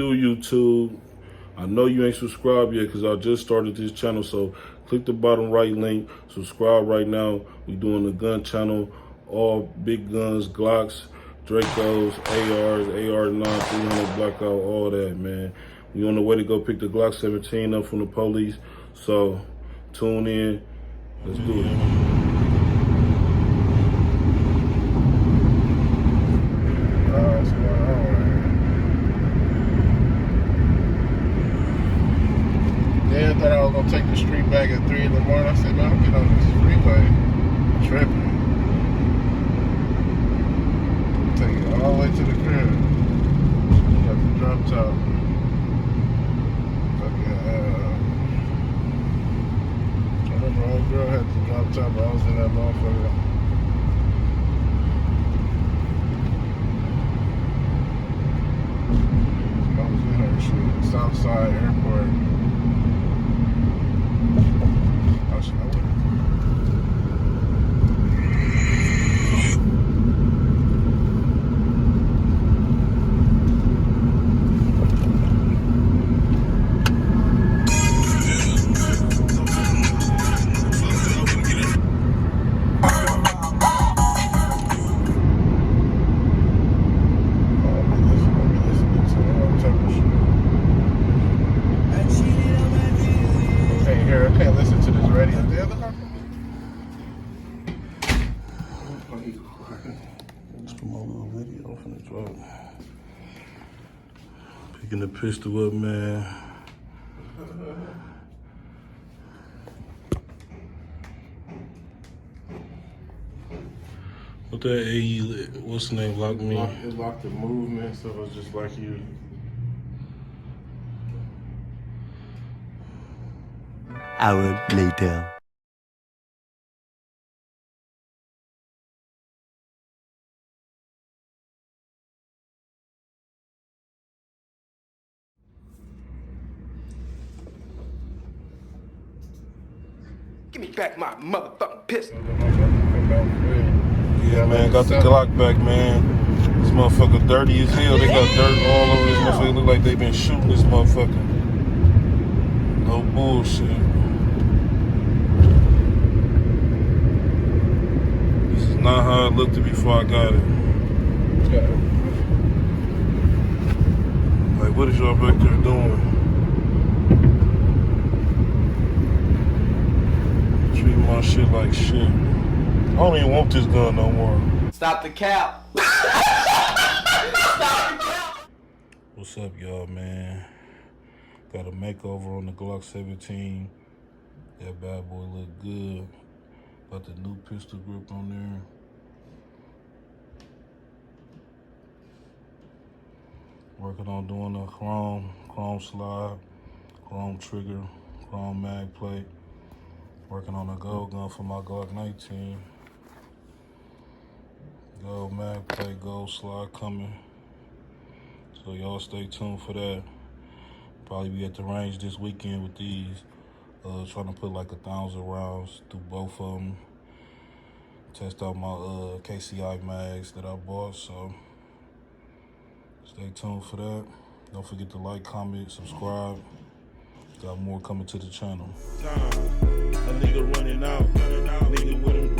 do, YouTube? I know you ain't subscribed yet because I just started this channel, so click the bottom right link, subscribe right now. We doing the gun channel, all big guns, Glocks, Dracos, ARs, AR-9, 300 blackout, all that, man. We on the way to go pick the Glock 17 up from the police, so tune in. Let's do it. I thought I was gonna take the street back at 3 in the morning. I said, man, I'm getting on this freeway. Tripping. Take it all the way to the crib. Got the drop top. I remember old girl had the drop top, but I was in that motherfucker. I was in her shit. Southside Airport. I can't listen to this radio. Let's put my little video from the drop. Picking the pistol up, man. What that AE, what's the name, lock me? It locked the movement, so it was just like you. Hour later. Give me back my motherfucking pistol. Yeah, man, got the Glock back, man. This motherfucker dirty as hell. They got dirt all over this motherfucker. It look like they been shooting this motherfucker. No bullshit. This is not how it looked before I got it. Like, what is y'all back there doing? Treating my shit like shit. I don't even want this gun no more. Stop the cap. Stop the cap. What's up, y'all, man? Got a makeover on the Glock 17. That bad boy look good. Got the new pistol grip on there. Working on doing a chrome slide, chrome trigger, chrome mag plate. Working on a gold gun for my Glock 19. Gold mag plate, gold slide coming. So y'all stay tuned for that. Probably be at the range this weekend with these. Trying to put like 1,000 rounds through both of them. Test out my KCI mags that I bought, so stay tuned for that. Don't forget to like, comment, subscribe. Got more coming to the channel. A nigga running out, nigga with him